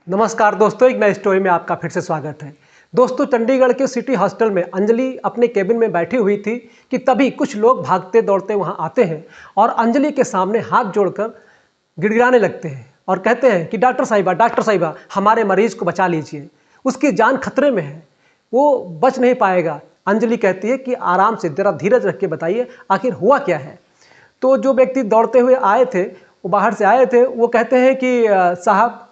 नमस्कार दोस्तों, एक नई स्टोरी में आपका फिर से स्वागत है। दोस्तों, चंडीगढ़ के सिटी हॉस्टल में अंजलि अपने केबिन में बैठी हुई थी कि तभी कुछ लोग भागते दौड़ते वहां आते हैं और अंजलि के सामने हाथ जोड़कर गिड़गिड़ाने लगते हैं और कहते हैं कि डॉक्टर साहिबा हमारे मरीज को बचा लीजिए, उसकी जान खतरे में है, वो बच नहीं पाएगा। अंजलि कहती है कि आराम से जरा धीरज रख के बताइए आखिर हुआ क्या है। तो जो व्यक्ति दौड़ते हुए आए थे, वो बाहर से आए थे, वो कहते हैं कि साहब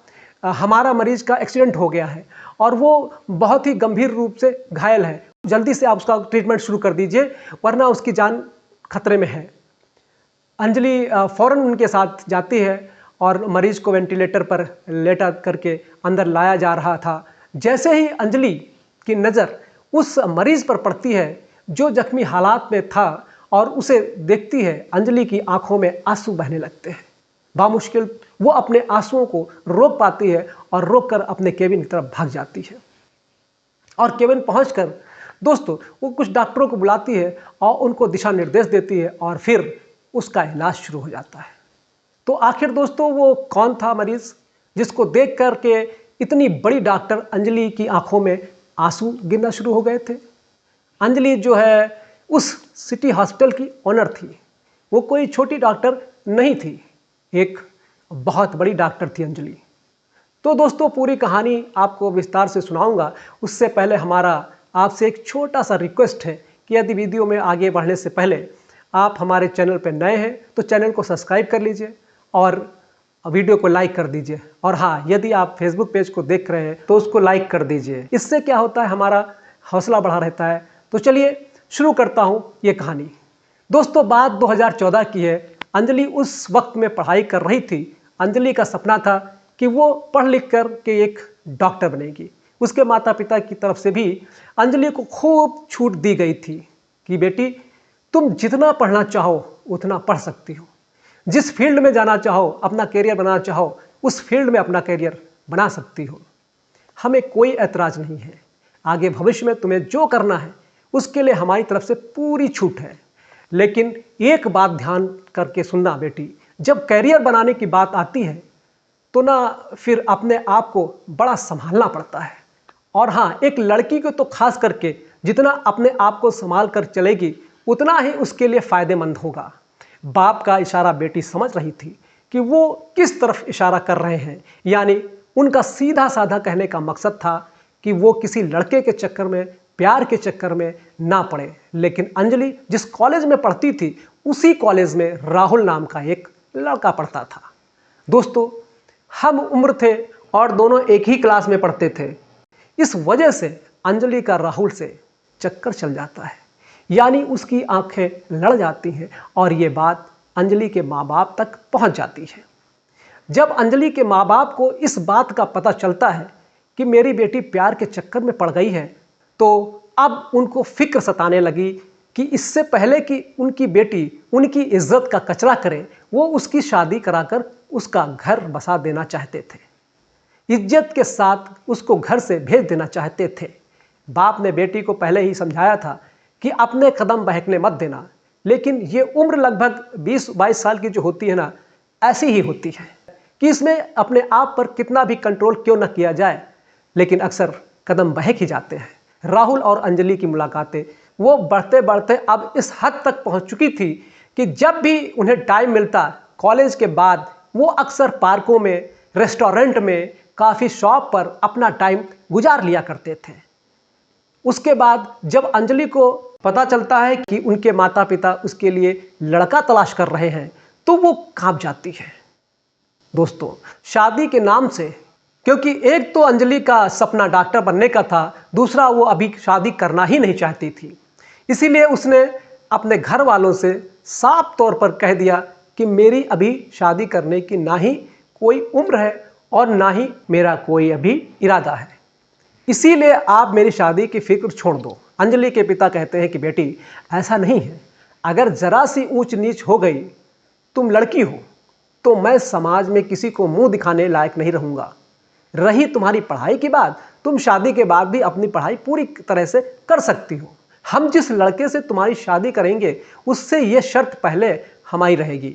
हमारा मरीज का एक्सीडेंट हो गया है और वो बहुत ही गंभीर रूप से घायल है, जल्दी से आप उसका ट्रीटमेंट शुरू कर दीजिए वरना उसकी जान खतरे में है। अंजलि फौरन उनके साथ जाती है और मरीज को वेंटिलेटर पर लेटा करके अंदर लाया जा रहा था। जैसे ही अंजलि की नज़र उस मरीज पर पड़ती है जो जख्मी हालात में था और उसे देखती है, अंजलि की आंखों में आंसू बहने लगते हैं। बामुश्किल वो अपने आंसुओं को रोक पाती है और रोककर अपने केबिन की तरफ भाग जाती है और केबिन पहुंचकर दोस्तों वो कुछ डॉक्टरों को बुलाती है और उनको दिशा निर्देश देती है और फिर उसका इलाज शुरू हो जाता है। तो आखिर दोस्तों वो कौन था मरीज जिसको देख कर के इतनी बड़ी डॉक्टर अंजलि की आंखों में आंसू गिरना शुरू हो गए थे। अंजलि जो है उस सिटी हॉस्पिटल की ओनर थी, वो कोई छोटी डॉक्टर नहीं थी, एक बहुत बड़ी डॉक्टर थी अंजलि। तो दोस्तों पूरी कहानी आपको विस्तार से सुनाऊंगा, उससे पहले हमारा आपसे एक छोटा सा रिक्वेस्ट है कि यदि वीडियो में आगे बढ़ने से पहले आप हमारे चैनल पर नए हैं तो चैनल को सब्सक्राइब कर लीजिए और वीडियो को लाइक कर दीजिए। और हाँ, यदि आप फेसबुक पेज को देख रहे हैं तो उसको लाइक कर दीजिए, इससे क्या होता है हमारा हौसला बढ़ा रहता है। तो चलिए शुरू करता हूँ ये कहानी। दोस्तों बात 2014 की है। अंजलि उस वक्त में पढ़ाई कर रही थी। अंजलि का सपना था कि वो पढ़ लिख कर के एक डॉक्टर बनेगी। उसके माता पिता की तरफ से भी अंजलि को खूब छूट दी गई थी कि बेटी तुम जितना पढ़ना चाहो उतना पढ़ सकती हो, जिस फील्ड में जाना चाहो, अपना करियर बनाना चाहो, उस फील्ड में अपना करियर बना सकती हो, हमें कोई ऐतराज़ नहीं है। आगे भविष्य में तुम्हें जो करना है उसके लिए हमारी तरफ से पूरी छूट है। लेकिन एक बात ध्यान करके सुनना बेटी, जब करियर बनाने की बात आती है तो ना फिर अपने आप को बड़ा संभालना पड़ता है। और हाँ, एक लड़की को तो खास करके जितना अपने आप को संभाल कर चलेगी उतना ही उसके लिए फ़ायदेमंद होगा। बाप का इशारा बेटी समझ रही थी कि वो किस तरफ इशारा कर रहे हैं, यानी उनका सीधा साधा कहने का मकसद था कि वो किसी लड़के के चक्कर में, प्यार के चक्कर में ना पड़े। लेकिन अंजलि जिस कॉलेज में पढ़ती थी उसी कॉलेज में राहुल नाम का एक लड़का पढ़ता था। दोस्तों हम उम्र थे और दोनों एक ही क्लास में पढ़ते थे। इस वजह से अंजलि का राहुल से चक्कर चल जाता है, यानी उसकी आंखें लड़ जाती हैं और ये बात अंजलि के माँ बाप तक पहुँच जाती है। जब अंजलि के माँ बाप को इस बात का पता चलता है कि मेरी बेटी प्यार के चक्कर में पड़ गई है तो अब उनको फिक्र सताने लगी कि इससे पहले कि उनकी बेटी उनकी इज्जत का कचरा करे, वो उसकी शादी कराकर उसका घर बसा देना चाहते थे, इज्जत के साथ उसको घर से भेज देना चाहते थे। बाप ने बेटी को पहले ही समझाया था कि अपने कदम बहकने मत देना, लेकिन ये उम्र लगभग 20-22 साल की जो होती है ना, ऐसी ही होती है कि इसमें अपने आप पर कितना भी कंट्रोल क्यों न किया जाए, लेकिन अक्सर कदम बहक ही जाते हैं। राहुल और अंजलि की मुलाकातें वो बढ़ते बढ़ते अब इस हद तक पहुंच चुकी थी कि जब भी उन्हें टाइम मिलता कॉलेज के बाद वो अक्सर पार्कों में, रेस्टोरेंट में, काफ़ी शॉप पर अपना टाइम गुजार लिया करते थे। उसके बाद जब अंजलि को पता चलता है कि उनके माता पिता उसके लिए लड़का तलाश कर रहे हैं तो वो कांप जाती है। दोस्तों शादी के नाम से, क्योंकि एक तो अंजलि का सपना डॉक्टर बनने का था, दूसरा वो अभी शादी करना ही नहीं चाहती थी, इसीलिए उसने अपने घर वालों से साफ तौर पर कह दिया कि मेरी अभी शादी करने की ना ही कोई उम्र है और ना ही मेरा कोई अभी इरादा है, इसीलिए आप मेरी शादी की फिक्र छोड़ दो। अंजलि के पिता कहते हैं कि बेटी ऐसा नहीं है, अगर ज़रा सी ऊंच नीच हो गई, तुम लड़की हो, तो मैं समाज में किसी को मुंह दिखाने लायक नहीं रहूँगा। रही तुम्हारी पढ़ाई की बात, तुम शादी के बाद भी अपनी पढ़ाई पूरी तरह से कर सकती हो। हम जिस लड़के से तुम्हारी शादी करेंगे उससे ये शर्त पहले हमारी रहेगी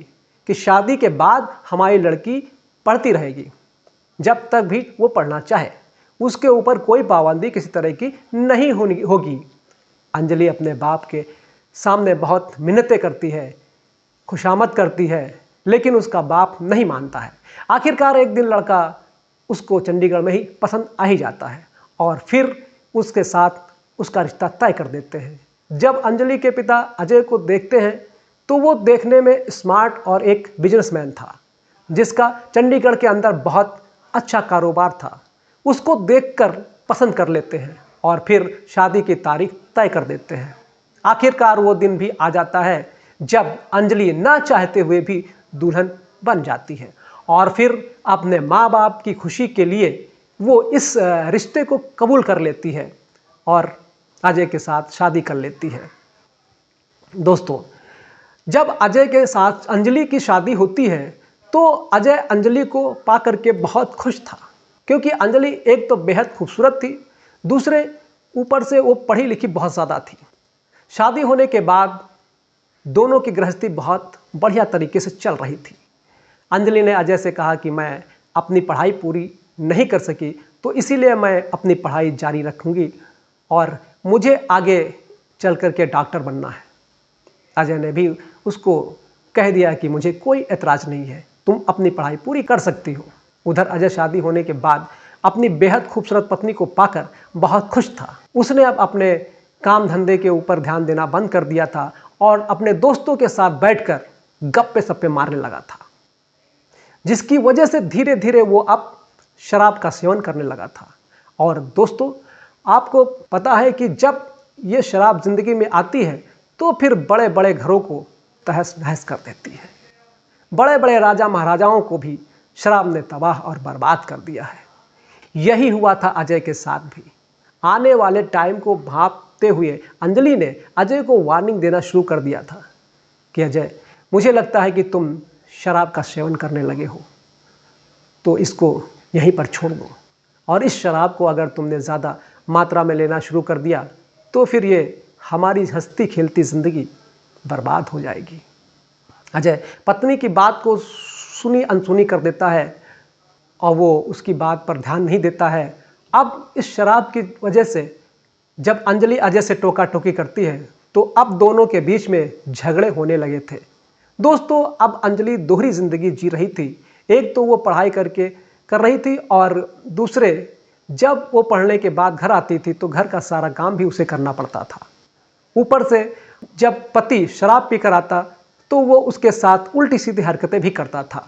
कि शादी के बाद हमारी लड़की पढ़ती रहेगी। जब तक भी वो पढ़ना चाहे। उसके ऊपर कोई पाबंदी किसी तरह की नहीं होगी। अंजलि अपने बाप के सामने बहुत मिन्नतें करती है, खुशामद करती है, लेकिन उसका बाप नहीं मानता है। आखिरकार एक दिन लड़का उसको चंडीगढ़ में ही पसंद आ ही जाता है और फिर उसके साथ उसका रिश्ता तय कर देते हैं। जब अंजलि के पिता अजय को देखते हैं तो वो देखने में स्मार्ट और एक बिजनेसमैन था, जिसका चंडीगढ़ के अंदर बहुत अच्छा कारोबार था। उसको देखकर पसंद कर लेते हैं और फिर शादी की तारीख तय कर देते हैं। आखिरकार वो दिन भी आ जाता है जब अंजलि ना चाहते हुए भी दुल्हन बन जाती है और फिर अपने माँ बाप की खुशी के लिए वो इस रिश्ते को कबूल कर लेती है और अजय के साथ शादी कर लेती है। दोस्तों, जब अजय के साथ अंजलि की शादी होती है तो अजय अंजलि को पा करके बहुत खुश था, क्योंकि अंजलि एक तो बेहद खूबसूरत थी, दूसरे ऊपर से वो पढ़ी लिखी बहुत ज़्यादा थी। शादी होने के बाद दोनों की गृहस्थी बहुत बढ़िया तरीके से चल रही थी। अंजलि ने अजय से कहा कि मैं अपनी पढ़ाई पूरी नहीं कर सकी तो इसीलिए मैं अपनी पढ़ाई जारी रखूंगी और मुझे आगे चल कर के डॉक्टर बनना है। अजय ने भी उसको कह दिया कि मुझे कोई एतराज़ नहीं है, तुम अपनी पढ़ाई पूरी कर सकती हो। उधर अजय शादी होने के बाद अपनी बेहद खूबसूरत पत्नी को पाकर बहुत खुश था। उसने अब अपने काम धंधे के ऊपर ध्यान देना बंद कर दिया था और अपने दोस्तों के साथ बैठकर गप्पे सप्पे मारने लगा था, जिसकी वजह से धीरे धीरे वो अब शराब का सेवन करने लगा था। और दोस्तों, आपको पता है कि जब ये शराब ज़िंदगी में आती है तो फिर बड़े बड़े घरों को तहस नहस कर देती है। बड़े बड़े राजा महाराजाओं को भी शराब ने तबाह और बर्बाद कर दिया है। यही हुआ था अजय के साथ भी। आने वाले टाइम को भांपते हुए अंजलि ने अजय को वार्निंग देना शुरू कर दिया था कि अजय, मुझे लगता है कि तुम शराब का सेवन करने लगे हो, तो इसको यहीं पर छोड़ दो, और इस शराब को अगर तुमने ज़्यादा मात्रा में लेना शुरू कर दिया तो फिर ये हमारी हंसती खेलती ज़िंदगी बर्बाद हो जाएगी। अजय पत्नी की बात को सुनी अनसुनी कर देता है और वो उसकी बात पर ध्यान नहीं देता है। अब इस शराब की वजह से जब अंजलि अजय से टोका टोकी करती है तो अब दोनों के बीच में झगड़े होने लगे थे। दोस्तों, अब अंजलि दोहरी ज़िंदगी जी रही थी। एक तो वो पढ़ाई कर रही थी और दूसरे जब वो पढ़ने के बाद घर आती थी तो घर का सारा काम भी उसे करना पड़ता था। ऊपर से जब पति शराब पीकर आता तो वो उसके साथ उल्टी सीधी हरकतें भी करता था।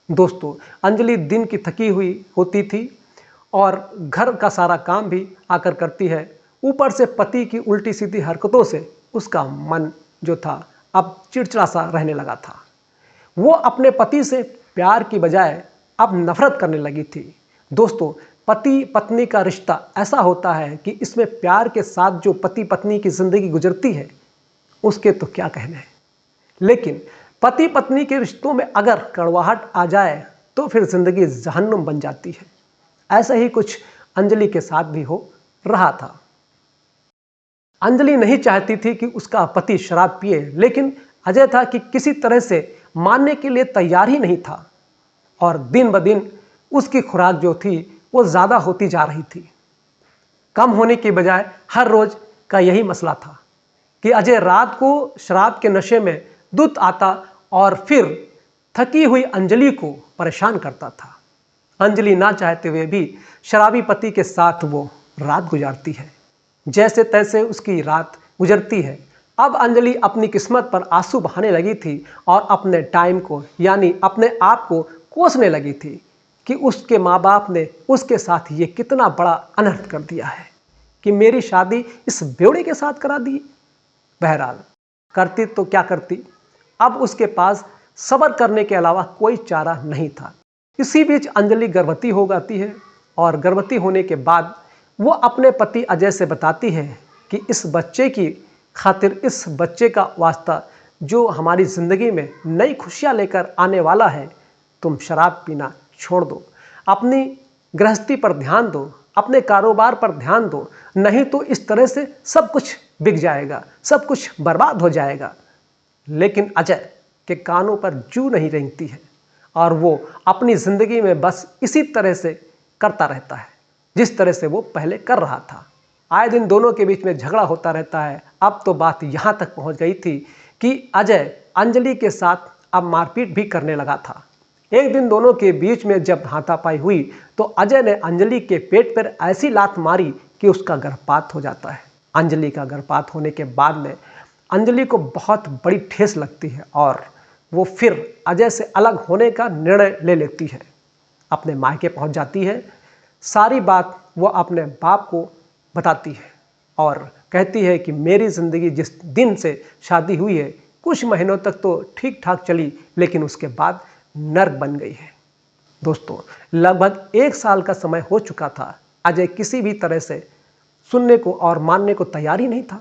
दोस्तों, अंजलि दिन की थकी हुई होती थी और घर का सारा काम भी आकर करती है। ऊपर से पति की उल्टी सीधी हरकतों से उसका मन जो था अब चिड़चिड़ा सा रहने लगा था। वो अपने पति से प्यार की बजाय अब नफरत करने लगी थी। दोस्तों, पति पत्नी का रिश्ता ऐसा होता है कि इसमें प्यार के साथ जो पति पत्नी की ज़िंदगी गुजरती है उसके तो क्या कहने हैं, लेकिन पति पत्नी के रिश्तों में अगर कड़वाहट आ जाए तो फिर ज़िंदगी जहन्नुम बन जाती है। ऐसा ही कुछ अंजलि के साथ भी हो रहा था। अंजलि नहीं चाहती थी कि उसका पति शराब पिए, लेकिन अजय था कि किसी तरह से मानने के लिए तैयार ही नहीं था और दिन ब दिन उसकी खुराक जो थी वो ज़्यादा होती जा रही थी। कम होने के बजाय हर रोज़ का यही मसला था कि अजय रात को शराब के नशे में धुत आता और फिर थकी हुई अंजलि को परेशान करता था। अंजलि ना चाहते हुए भी शराबी पति के साथ वो रात गुजारती है। जैसे तैसे उसकी रात गुजरती है। अब अंजलि अपनी किस्मत पर आंसू बहाने लगी थी और अपने टाइम को यानी अपने आप को कोसने लगी थी कि उसके माँ बाप ने उसके साथ ये कितना बड़ा अनर्थ कर दिया है कि मेरी शादी इस बेवड़े के साथ करा दी। बहरहाल करती तो क्या करती, अब उसके पास सब्र करने के अलावा कोई चारा नहीं था। इसी बीच अंजलि गर्भवती हो जाती है और गर्भवती होने के बाद वो अपने पति अजय से बताती है कि इस बच्चे की खातिर, इस बच्चे का वास्ता जो हमारी ज़िंदगी में नई खुशियाँ लेकर आने वाला है, तुम शराब पीना छोड़ दो, अपनी गृहस्थी पर ध्यान दो, अपने कारोबार पर ध्यान दो, नहीं तो इस तरह से सब कुछ बिक जाएगा, सब कुछ बर्बाद हो जाएगा। लेकिन अजय के कानों पर जू नहीं रेंगती है और वो अपनी ज़िंदगी में बस इसी तरह से करता रहता है जिस तरह से वो पहले कर रहा था। आए दिन दोनों के बीच में झगड़ा होता रहता है। अब तो बात यहाँ तक पहुँच गई थी कि अजय अंजलि के साथ अब मारपीट भी करने लगा था। एक दिन दोनों के बीच में जब हाथापाई हुई तो अजय ने अंजलि के पेट पर ऐसी लात मारी कि उसका गर्भपात हो जाता है। अंजलि का गर्भपात होने के बाद में अंजलि को बहुत बड़ी ठेस लगती है और वो फिर अजय से अलग होने का निर्णय ले लेती है। अपने मायके पहुंच जाती है। सारी बात वो अपने बाप को बताती है और कहती है कि मेरी ज़िंदगी जिस दिन से शादी हुई है कुछ महीनों तक तो ठीक ठाक चली, लेकिन उसके बाद नर्क बन गई है। दोस्तों, लगभग 1 साल का समय हो चुका था। अजय किसी भी तरह से सुनने को और मानने को तैयार ही नहीं था।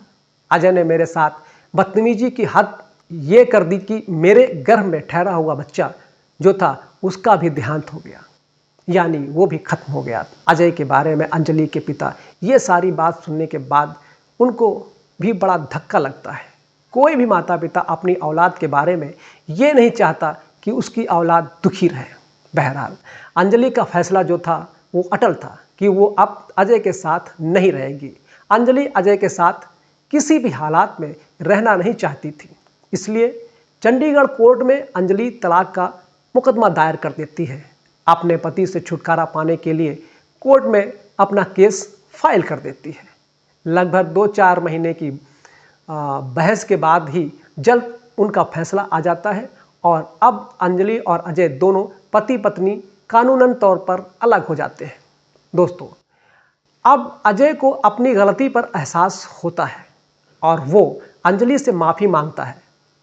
अजय ने मेरे साथ बदतमीजी की हद ये कर दी कि मेरे गर्भ में ठहरा हुआ बच्चा जो था उसका भी देहांत हो गया, यानी वो भी खत्म हो गया। अजय के बारे में अंजलि के पिता ये सारी बात सुनने के बाद उनको भी बड़ा धक्का लगता है। कोई भी माता पिता अपनी औलाद के बारे में ये नहीं चाहता कि उसकी औलाद दुखी रहे। बहरहाल अंजलि का फैसला जो था वो अटल था कि वो अब अजय के साथ नहीं रहेगी। अंजलि अजय के साथ किसी भी हालात में रहना नहीं चाहती थी, इसलिए चंडीगढ़ कोर्ट में अंजलि तलाक का मुकदमा दायर कर देती है। अपने पति से छुटकारा पाने के लिए कोर्ट में अपना केस फाइल कर देती है। लगभग 2-4 महीने की बहस के बाद ही जल्द उनका फैसला आ जाता है और अब अंजलि और अजय दोनों पति पत्नी कानूनन तौर पर अलग हो जाते हैं। दोस्तों, अब अजय को अपनी गलती पर एहसास होता है और वो अंजलि से माफ़ी मांगता है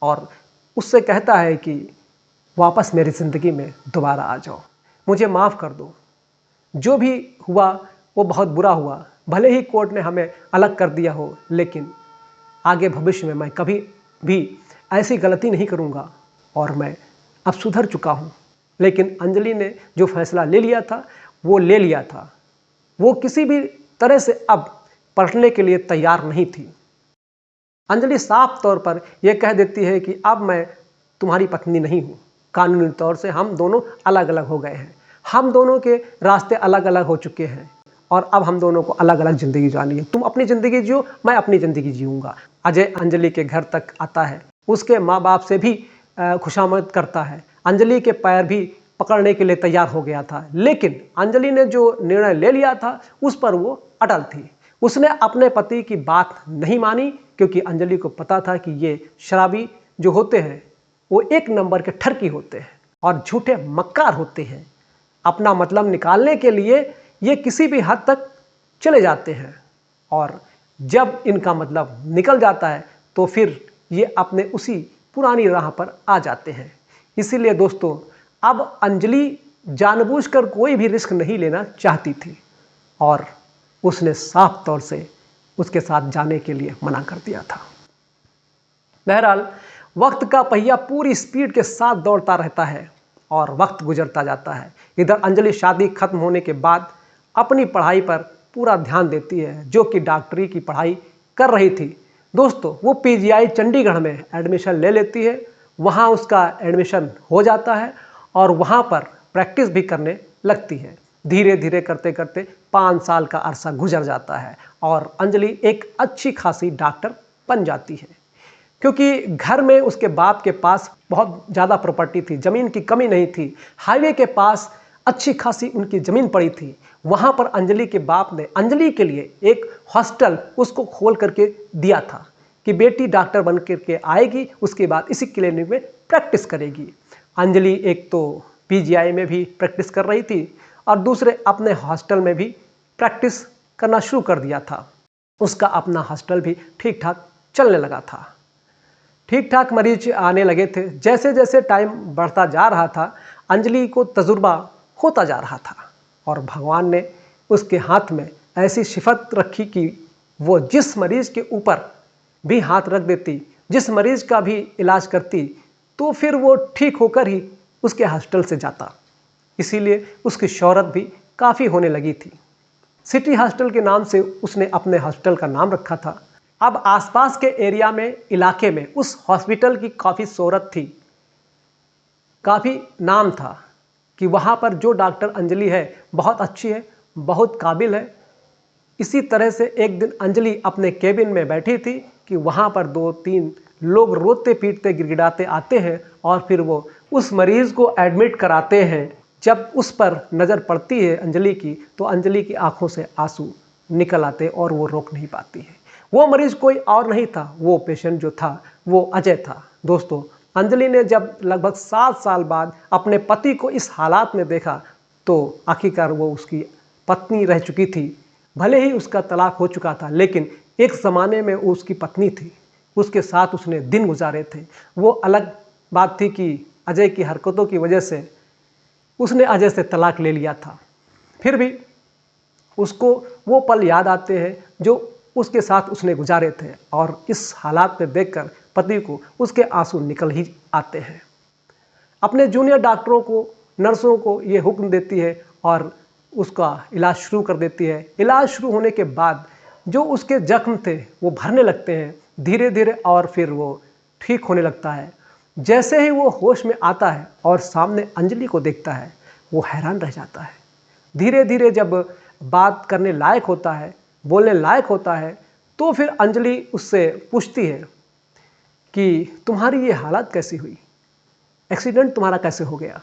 और उससे कहता है कि वापस मेरी ज़िंदगी में दोबारा आ जाओ, मुझे माफ़ कर दो। जो भी हुआ वो बहुत बुरा हुआ, भले ही कोर्ट ने हमें अलग कर दिया हो, लेकिन आगे भविष्य में मैं कभी भी ऐसी गलती नहीं करूँगा और मैं अब सुधर चुका हूँ। लेकिन अंजलि ने जो फैसला ले लिया था वो ले लिया था। वो किसी भी तरह से अब पलटने के लिए तैयार नहीं थी। अंजलि साफ तौर पर यह कह देती है कि अब मैं तुम्हारी पत्नी नहीं हूँ। कानूनी तौर से हम दोनों अलग अलग हो गए हैं, हम दोनों के रास्ते अलग अलग हो चुके हैं और अब हम दोनों को अलग अलग ज़िंदगी जानी है। तुम अपनी ज़िंदगी जियो, मैं अपनी ज़िंदगी जीऊँगा। अजय अंजलि के घर तक आता है, उसके माँ बाप से भी खुशामद करता है। अंजलि के पैर भी पकड़ने के लिए तैयार हो गया था, लेकिन अंजलि ने जो निर्णय ले लिया था उस पर वो अटल थी। उसने अपने पति की बात नहीं मानी क्योंकि अंजलि को पता था कि ये शराबी जो होते हैं वो 1 नंबर के ठरकी होते हैं और झूठे मक्कार होते हैं। अपना मतलब निकालने के लिए ये किसी भी हद तक चले जाते हैं और जब इनका मतलब निकल जाता है तो फिर ये अपने उसी पुरानी राह पर आ जाते हैं। इसीलिए दोस्तों, अब अंजलि जानबूझकर कोई भी रिस्क नहीं लेना चाहती थी और उसने साफ तौर से उसके साथ जाने के लिए मना कर दिया था। बहरहाल वक्त का पहिया पूरी स्पीड के साथ दौड़ता रहता है और वक्त गुजरता जाता है। इधर अंजलि शादी खत्म होने के बाद अपनी पढ़ाई पर पूरा ध्यान देती है, जो कि डॉक्टरी की पढ़ाई कर रही थी। दोस्तों, वो पीजीआई चंडीगढ़ में एडमिशन ले लेती है। वहाँ उसका एडमिशन हो जाता है और वहाँ पर प्रैक्टिस भी करने लगती है। धीरे धीरे करते करते 5 साल का अरसा गुजर जाता है और अंजलि एक अच्छी खासी डॉक्टर बन जाती है, क्योंकि घर में उसके बाप के पास बहुत ज़्यादा प्रॉपर्टी थी, ज़मीन की कमी नहीं थी। हाईवे के पास अच्छी खासी उनकी ज़मीन पड़ी थी। वहाँ पर अंजलि के बाप ने अंजलि के लिए एक हॉस्टल उसको खोल करके दिया था कि बेटी डॉक्टर बन करके आएगी, उसके बाद इसी क्लिनिक में प्रैक्टिस करेगी। अंजलि एक तो पीजीआई में भी प्रैक्टिस कर रही थी और दूसरे अपने हॉस्टल में भी प्रैक्टिस करना शुरू कर दिया था। उसका अपना हॉस्टल भी ठीक ठाक चलने लगा था, ठीक ठाक मरीज आने लगे थे। जैसे जैसे टाइम बढ़ता जा रहा था अंजलि को तजुर्बा होता जा रहा था और भगवान ने उसके हाथ में ऐसी सिफत रखी कि वो जिस मरीज़ के ऊपर भी हाथ रख देती, जिस मरीज़ का भी इलाज करती, तो फिर वो ठीक होकर ही उसके हॉस्टल से जाता। इसीलिए उसकी शोहरत भी काफ़ी होने लगी थी। सिटी हॉस्टल के नाम से उसने अपने हॉस्टल का नाम रखा था। अब आसपास के एरिया में, इलाके में उस हॉस्पिटल की काफ़ी शोहरत थी। काफ़ी नाम था कि वहाँ पर जो डॉक्टर अंजलि है बहुत अच्छी है, बहुत काबिल है। इसी तरह से एक दिन अंजलि अपने केबिन में बैठी थी कि वहाँ पर 2-3 लोग रोते पीटते गिड़गिड़ाते आते हैं और फिर वो उस मरीज़ को एडमिट कराते हैं। जब उस पर नज़र पड़ती है अंजलि की, तो अंजलि की आंखों से आंसू निकल आते और वो रोक नहीं पाती है। वो मरीज़ कोई और नहीं था, वो पेशेंट जो था वो अजय था। दोस्तों, अंजलि ने जब लगभग 7 साल बाद अपने पति को इस हालात में देखा, तो आखिरकार वो उसकी पत्नी रह चुकी थी। भले ही उसका तलाक हो चुका था, लेकिन एक ज़माने में वो उसकी पत्नी थी, उसके साथ उसने दिन गुजारे थे। वो अलग बात थी कि अजय की हरकतों की वजह से उसने अजय से तलाक ले लिया था। फिर भी उसको वो पल याद आते हैं जो उसके साथ उसने गुजारे थे, और इस हालात में देखकर पति को उसके आंसू निकल ही आते हैं। अपने जूनियर डॉक्टरों को, नर्सों को ये हुक्म देती है और उसका इलाज शुरू कर देती है। इलाज शुरू होने के बाद जो उसके जख्म थे वो भरने लगते हैं धीरे धीरे, और फिर वो ठीक होने लगता है। जैसे ही वो होश में आता है और सामने अंजलि को देखता है, वो हैरान रह जाता है। धीरे धीरे जब बात करने लायक होता है, बोलने लायक होता है, तो फिर अंजलि उससे पूछती है कि तुम्हारी ये हालत कैसी हुई, एक्सीडेंट तुम्हारा कैसे हो गया।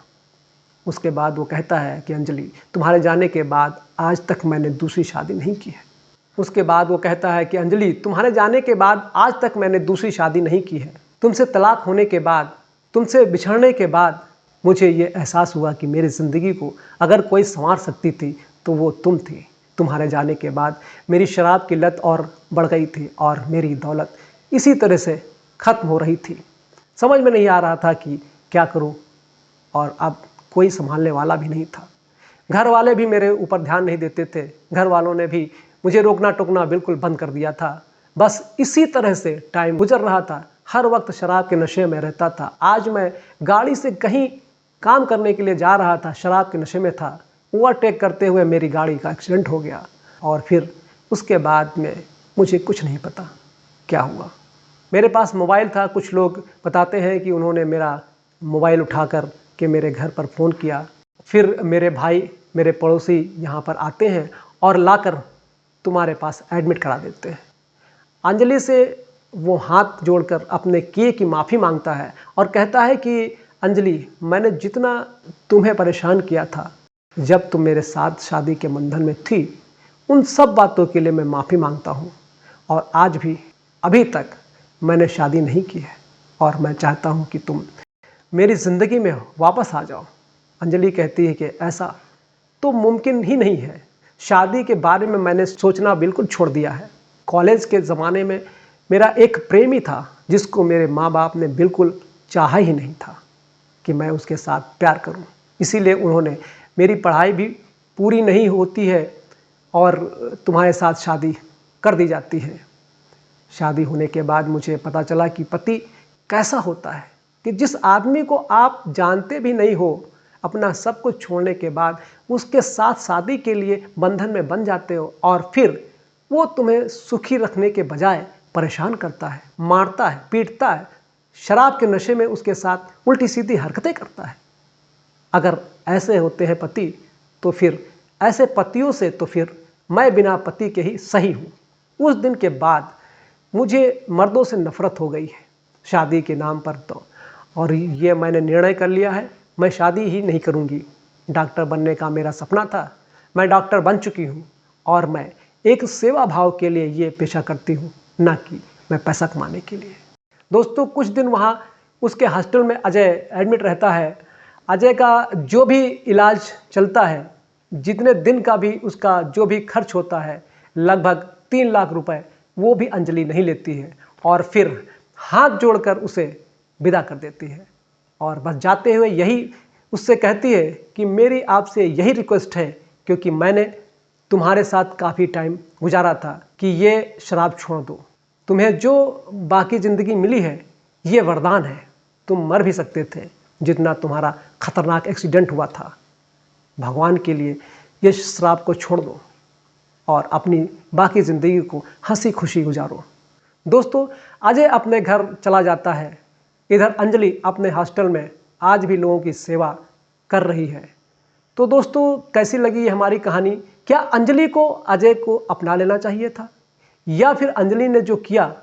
उसके बाद वो कहता है कि अंजलि, तुम्हारे जाने के बाद आज तक मैंने दूसरी शादी नहीं की है। उसके बाद वो कहता है कि अंजलि, तुम्हारे जाने के बाद आज तक मैंने दूसरी शादी नहीं की है। तुमसे तलाक होने के बाद, तुमसे बिछड़ने के बाद मुझे ये एहसास हुआ कि मेरी ज़िंदगी को अगर कोई संवार सकती थी तो वो तुम थी। तुम्हारे जाने के बाद मेरी शराब की लत और बढ़ गई थी और मेरी दौलत इसी तरह से ख़त्म हो रही थी। समझ में नहीं आ रहा था कि क्या करूं, और अब कोई संभालने वाला भी नहीं था। घर वाले भी मेरे ऊपर ध्यान नहीं देते थे। घर वालों ने भी मुझे रोकना टोकना बिल्कुल बंद कर दिया था। बस इसी तरह से टाइम गुजर रहा था। हर वक्त शराब के नशे में रहता था। आज मैं गाड़ी से कहीं काम करने के लिए जा रहा था, शराब के नशे में था। ओवरटेक करते हुए मेरी गाड़ी का एक्सीडेंट हो गया, और फिर उसके बाद में मुझे कुछ नहीं पता क्या हुआ। मेरे पास मोबाइल था। कुछ लोग बताते हैं कि उन्होंने मेरा मोबाइल उठाकर के मेरे घर पर फ़ोन किया। फिर मेरे भाई, मेरे पड़ोसी यहाँ पर आते हैं और लाकर तुम्हारे पास एडमिट करा देते हैं। अंजलि से वो हाथ जोड़कर अपने किए की माफ़ी मांगता है और कहता है कि अंजलि, मैंने जितना तुम्हें परेशान किया था जब तुम मेरे साथ शादी के बंधन में थी, उन सब बातों के लिए मैं माफ़ी मांगता हूँ। और आज भी, अभी तक मैंने शादी नहीं की है, और मैं चाहता हूँ कि तुम मेरी ज़िंदगी में वापस आ जाओ। अंजलि कहती है कि ऐसा तो मुमकिन ही नहीं है। शादी के बारे में मैंने सोचना बिल्कुल छोड़ दिया है। कॉलेज के ज़माने में मेरा एक प्रेमी था जिसको मेरे माँ बाप ने बिल्कुल चाहा ही नहीं था कि मैं उसके साथ प्यार करूं। इसीलिए उन्होंने, मेरी पढ़ाई भी पूरी नहीं होती है और तुम्हारे साथ शादी कर दी जाती है। शादी होने के बाद मुझे पता चला कि पति कैसा होता है, कि जिस आदमी को आप जानते भी नहीं हो, अपना सब कुछ छोड़ने के बाद उसके साथ शादी के लिए बंधन में बन जाते हो, और फिर वो तुम्हें सुखी रखने के बजाय परेशान करता है, मारता है, पीटता है, शराब के नशे में उसके साथ उल्टी सीधी हरकतें करता है। अगर ऐसे होते हैं पति, तो फिर ऐसे पतियों से तो फिर मैं बिना पति के ही सही हूँ। उस दिन के बाद मुझे मर्दों से नफ़रत हो गई है शादी के नाम पर तो, और ये मैंने निर्णय कर लिया है, मैं शादी ही नहीं करूँगी। डॉक्टर बनने का मेरा सपना था, मैं डॉक्टर बन चुकी हूँ, और मैं एक सेवा भाव के लिए ये पेशा करती हूँ, ना कि मैं पैसा कमाने के लिए। दोस्तों, कुछ दिन वहाँ उसके हॉस्टल में अजय एडमिट रहता है। अजय का जो भी इलाज चलता है, जितने दिन का भी उसका जो भी खर्च होता है, लगभग 3 लाख रुपए, वो भी अंजलि नहीं लेती है, और फिर हाथ जोड़कर उसे विदा कर देती है। और बस जाते हुए यही उससे कहती है कि मेरी आपसे यही रिक्वेस्ट है, क्योंकि मैंने तुम्हारे साथ काफ़ी टाइम गुजारा था, कि ये शराब छोड़ दो। तुम्हें जो बाकी ज़िंदगी मिली है ये वरदान है। तुम मर भी सकते थे, जितना तुम्हारा खतरनाक एक्सीडेंट हुआ था। भगवान के लिए ये शराब को छोड़ दो और अपनी बाकी ज़िंदगी को हंसी खुशी गुजारो। दोस्तों, अजय अपने घर चला जाता है। इधर अंजलि अपने हॉस्टल में आज भी लोगों की सेवा कर रही है। तो दोस्तों, कैसी लगी ये हमारी कहानी? क्या अंजलि को अजय को अपना लेना चाहिए था, या फिर अंजलि ने जो किया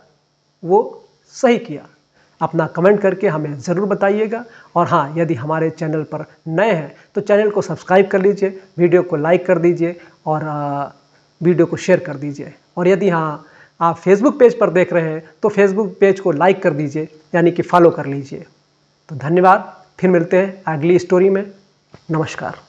वो सही किया? अपना कमेंट करके हमें ज़रूर बताइएगा। और हाँ, यदि हमारे चैनल पर नए हैं तो चैनल को सब्सक्राइब कर लीजिए, वीडियो को लाइक कर दीजिए और वीडियो को शेयर कर दीजिए। और यदि हाँ आप फेसबुक पेज पर देख रहे हैं तो फेसबुक पेज को लाइक कर दीजिए, यानी कि फॉलो कर लीजिए। तो धन्यवाद, फिर मिलते हैं अगली स्टोरी में। नमस्कार।